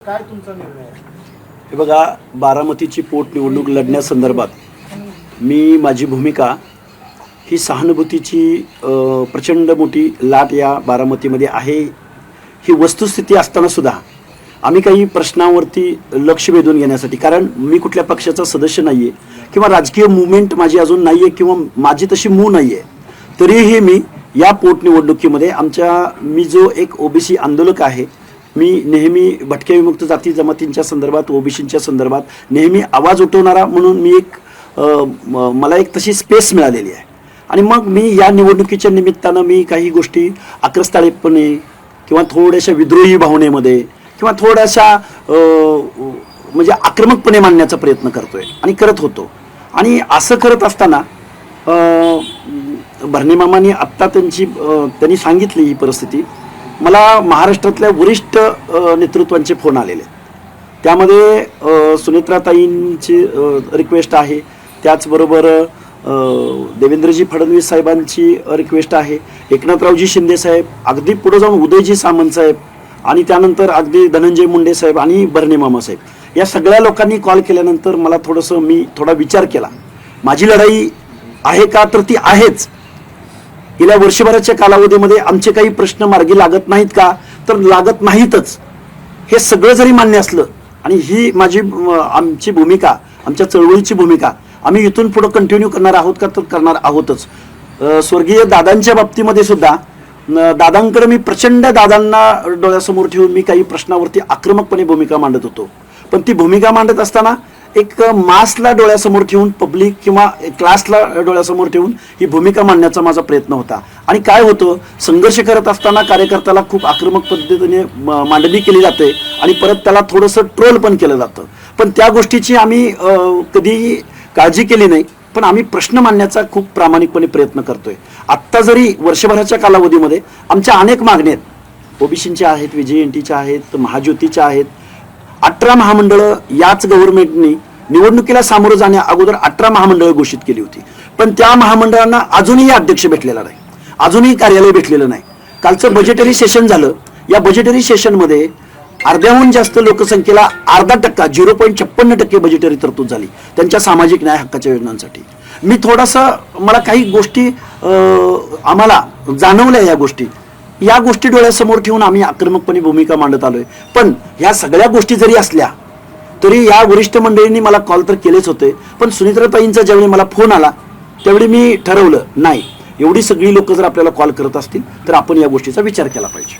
काय तुमचा निर्णय आहे? हे बघा, बारामतीची पोटनिवडणूक लढण्यासंदर्भात मी माझी भूमिका ही सहानुभूतीची प्रचंड मोठी लाट या बारामतीमध्ये आहे ही वस्तुस्थिती असताना सुद्धा आम्ही काही प्रश्नांवरती लक्ष वेधून घेण्यासाठी, कारण मी कुठल्या पक्षाचा सदस्य नाही आहे किंवा राजकीय मुवमेंट माझी अजून नाही आहे किंवा माझी तशी मूळ नाही आहे, तरीही मी या पोटनिवडणुकीमध्ये मी जो एक ओबीसी आंदोलक आहे, मी नेहमी भटक्या विमुक्त जाती जमातींच्या संदर्भात, ओबीसींच्या संदर्भात नेहमी आवाज उठवणारा म्हणून मला एक तशी स्पेस मिळालेली आहे. आणि मग मी या निवडणुकीच्या निमित्तानं मी काही गोष्टी आक्रस्ताळीपणे किंवा थोड्याशा विद्रोही भावनेमध्ये किंवा थोड्याशा म्हणजे आक्रमकपणे मांडण्याचा प्रयत्न करतोय आणि करत होतो. आणि असं करत असताना भरणे मामांनी आत्ता त्यांनी सांगितली ही परिस्थिती. मला महाराष्ट्रातल्या वरिष्ठ नेतृत्वांचे फोन आलेले, त्यामध्ये सुनेत्राताईंची रिक्वेस्ट आहे, त्याचबरोबर देवेंद्रजी फडणवीस साहेबांची रिक्वेस्ट आहे, एकनाथरावजी शिंदे साहेब, अगदी पुढे जाऊन उदयजी सामंत साहेब आणि त्यानंतर अगदी धनंजय मुंडे साहेब आणि भरणे मामा साहेब, या सगळ्या लोकांनी कॉल केल्यानंतर मला मी थोडा विचार केला. माझी लढाई आहे का, तर ती आहेच. गेल्या वर्षभराच्या कालावधीमध्ये आमचे काही प्रश्न मार्गी लागत नाहीत का, तर लागत नाहीतच. हे सगळं जरी मान्य असलं आणि ही आमची भूमिका, आमच्या चळवळीची भूमिका आम्ही इथून पुढे कंटिन्यू करणार आहोत का, तर करणार आहोतच. स्वर्गीय दादांच्या बाबतीमध्ये सुद्धा दादांकडे मी प्रचंड दादांना डोळ्यासमोर ठेवून मी काही प्रश्नावरती आक्रमकपणे भूमिका मांडत होतो. पण ती भूमिका मांडत असताना एक मासला डोळ्यासमोर ठेवून, पब्लिक किंवा क्लासला डोळ्यासमोर ठेवून ही भूमिका मांडण्याचा माझा प्रयत्न होता. आणि काय होतं, संघर्ष करत असताना कार्यकर्त्याला खूप आक्रमक पद्धतीने मांडणी केली जाते आणि परत त्याला थोडंसं ट्रोल पण केलं जातं. पण त्या गोष्टीची आम्ही कधीही काळजी केली नाही, पण आम्ही प्रश्न मांडण्याचा खूप प्रामाणिकपणे प्रयत्न करतोय. आत्ता जरी वर्षभराच्या कालावधीमध्ये आमच्या अनेक मागण्या आहेत, ओबीसींच्या आहेत, व्हीजेएनटीच्या आहेत, महाज्योतीच्या आहेत. 18 महामंडळं याच गव्हर्नमेंटनी निवडणुकीला सामोरं जाण्या अगोदर 18 महामंडळं घोषित केली होती. पण त्या महामंडळांना अजूनही अध्यक्ष भेटलेला नाही, अजूनही कार्यालय भेटलेलं नाही. कालचं बजेटरी सेशन झालं. या बजेटरी सेशनमध्ये अर्ध्याहून जास्त लोकसंख्येला 0.5% 0.56% बजेटरी तरतूद झाली त्यांच्या सामाजिक न्याय हक्काच्या योजनांसाठी. मी मला काही गोष्टी आम्हाला जाणवल्या, या गोष्टी डोळ्यासमोर ठेवून आम्ही आक्रमकपणे भूमिका मांडत आलोय. पण ह्या सगळ्या गोष्टी जरी असल्या तरी या वरिष्ठ मंडळींनी मला कॉल तर केलेच होते. पण सुनेत्राताईंचा ज्यावेळी मला फोन आला त्यावेळी मी ठरवलं, नाही, एवढी सगळी लोक जर आपल्याला कॉल करत असतील तर आपण या गोष्टीचा विचार केला पाहिजे.